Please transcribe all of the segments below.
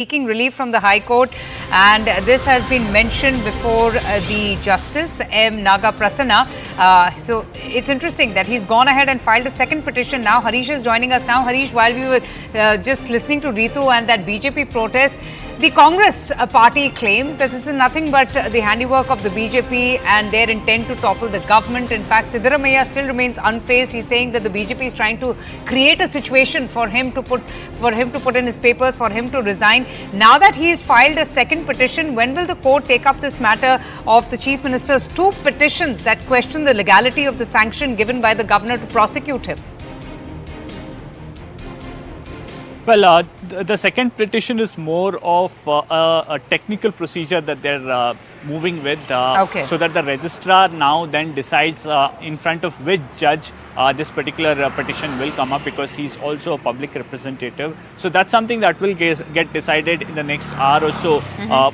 Seeking relief from the High Court, and this has been mentioned before the Justice M. Naga Prasanna. So it's interesting that he's gone ahead and filed a second petition. Now Harish is joining us now. Harish, while we were just listening to Ritu and that BJP protest, the Congress party claims that this is nothing but the handiwork of the BJP and their intent to topple the government. In fact, Siddaramaiah still remains unfazed. He's saying that the BJP is trying to create a situation for him to put in his papers, for him to resign. Now that he's filed a second petition, when will the court take up this matter of the Chief Minister's two petitions that question the legality of the sanction given by the governor to prosecute him? Well, the second petition is more of a technical procedure that they're moving with, so that the registrar now then decides in front of which judge this particular petition will come up, because he's also a public representative. So that's something that will get decided in the next hour or so.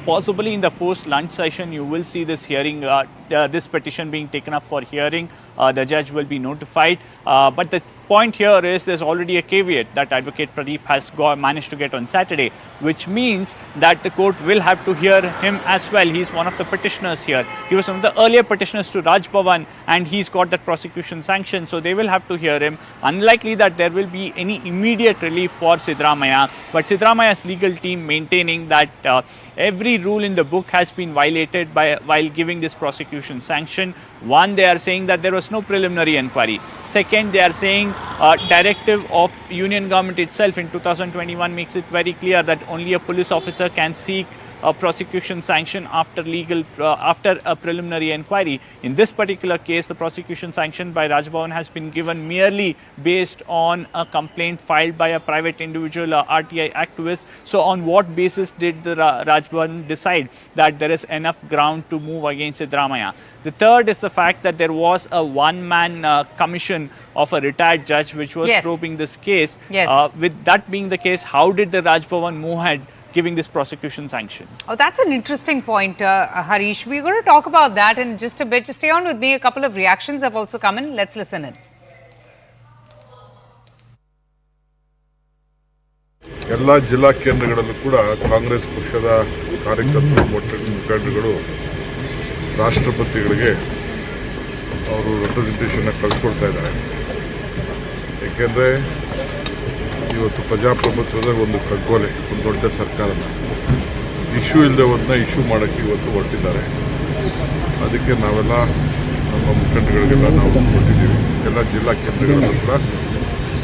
Possibly in the post-lunch session, you will see this hearing, this petition being taken up for hearing. The judge will be notified. But the point here is there's already a caveat that Advocate Pradeep has managed to get on Saturday, which means that the court will have to hear him as well. He's one of the petitioners here. He was one of the earlier petitioners to Raj Bhavan, and he's got that prosecution sanction, so they will have to hear him. Unlikely that there will be any immediate relief for Siddaramaiah, but Siddaramaiah's legal team maintaining that every rule in the book has been violated while giving this prosecution sanction. One, they are saying that there was no preliminary inquiry. Second, they are saying directive of Union government itself in 2021 makes it very clear that only a police officer can seek a prosecution sanction after a preliminary inquiry. In this particular case, the prosecution sanction by Raj Bhavan has been given merely based on a complaint filed by a private individual, RTI activist. So on what basis did the Raj Bhavan decide that there is enough ground to move against Siddaramaiah? The third is the fact that there was a one-man commission of a retired judge which was probing this case. With that being the case, how did the Raj Bhavan move ahead giving this prosecution sanction? Oh, that's an interesting point, Harish. We're going to talk about that in just a bit. Just stay on with me. A couple of reactions have also come in. Let's listen in. ಎಲ್ಲ ಜಿಲ್ಲಾ ಕೇಂದ್ರಗಳಲ್ಲೂ ಕೂಡ ಕಾಂಗ್ರೆಸ್ ಪಕ್ಷದ ಕಾರ್ಯಕರ್ತರು ಮುಖಂಡರುಗಳು ರಾಷ್ಟ್ರಪತಿಗಳಿಗೆ ಅವರು representation ಕಳಿಸ್ಕೊಡ್ತಾ ಇದ್ದಾರೆ. ಏಕೆಂದರೆ ಇವತ್ತು ಪ್ರಜಾಪ್ರಭುತ್ವದ ಒಂದು ಕಗ್ಗೊಲೆ, ಒಂದು ದೊಡ್ಡ ಸರ್ಕಾರದ ಇಶ್ಯೂ ಇಲ್ಲದೆ ಹೋದನ್ನ ಇಶ್ಯೂ ಮಾಡೋಕ್ಕೆ ಇವತ್ತು ಹೊರಟಿದ್ದಾರೆ. ಅದಕ್ಕೆ ನಾವೆಲ್ಲ ನಮ್ಮ ಮುಖಂಡಗಳಿಗೆಲ್ಲ ನಾವು ಕೊಟ್ಟಿದ್ದೀವಿ. ಎಲ್ಲ ಜಿಲ್ಲಾ ಕೇಂದ್ರಗಳಲ್ಲೂ ಕೂಡ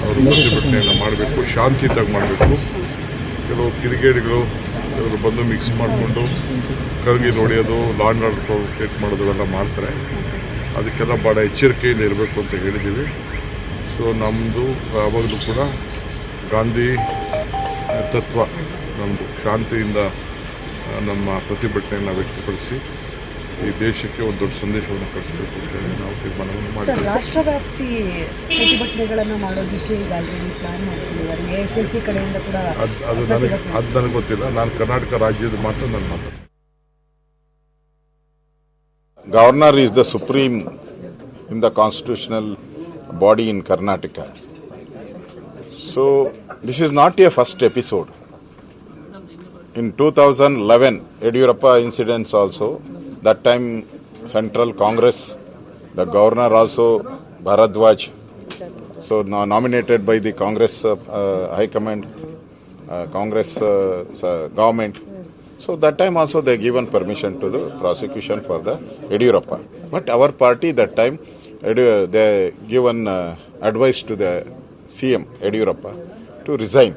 ಅವರು ಪ್ರತಿಭಟನೆಯನ್ನು ಮಾಡಬೇಕು, ಶಾಂತಿಯುತವಾಗಿ ಮಾಡಬೇಕು. ಕೆಲವು ಕಿಡಿಗೇಡಿಗಳು ಕೆಲವರು ಬಂದು ಮಿಕ್ಸ್ ಮಾಡಿಕೊಂಡು ಕರಗಿ ನೋಡಿಯೋದು, ಲಾಂಡ್ ಆರ್ಡರ್ ಪ್ರೊಟೆಕ್ಟ್ ಮಾಡೋದು ಎಲ್ಲ ಮಾಡ್ತಾರೆ. ಅದಕ್ಕೆಲ್ಲ ಭಾಳ ಎಚ್ಚರಿಕೆಯಿಂದ ಇರಬೇಕು ಅಂತ ಹೇಳಿದ್ದೀವಿ. ಸೊ ನಮ್ಮದು ಯಾವಾಗಲೂ ಕೂಡ ಗಾಂಧಿ ತತ್ವ, ನಮ್ಮದು ಶಾಂತಿಯಿಂದ ನಮ್ಮ ಪ್ರತಿಭಟನೆಯನ್ನು ವ್ಯಕ್ತಪಡಿಸಿ ಈ ದೇಶಕ್ಕೆ ಒಂದು ದೊಡ್ಡ ಸಂದೇಶವನ್ನು ಕಳಿಸಬೇಕು ಅಂತ ಹೇಳಿ ನಾವು ತೀರ್ಮಾನವನ್ನು ಮಾಡಿದ್ದೀವಿ. ರಾಷ್ಟ್ರವ್ಯಾಪಿ ಪ್ರತಿಭಟನೆಗಳನ್ನು ಮಾಡೋದಕ್ಕೆ ಈಗಾಗಲೇ ಪ್ಲಾನ್ ಮಾಡ್ತಿದ್ದಾರೆ. AICC ಕಡೆಯಿಂದ ಕೂಡ ಅದು ನನಗೆ ಗೊತ್ತಿಲ್ಲ. ನಾನು ಕರ್ನಾಟಕ ರಾಜ್ಯದ ಮಾತ್ರ ನಾನು ಮಾತಾಡ್ತೀನಿ. Governor is the supreme in the constitutional body in Karnataka. So this is not a first episode. In 2011, Yediyurappa incidents also, that time Central Congress, the governor also, Bharadwaj, so nominated by the Congress High Command, Congress government. So that time also they given permission to the prosecution for the Yediyurappa. But our party that time, they given advice to the CM Yediyurappa to resign.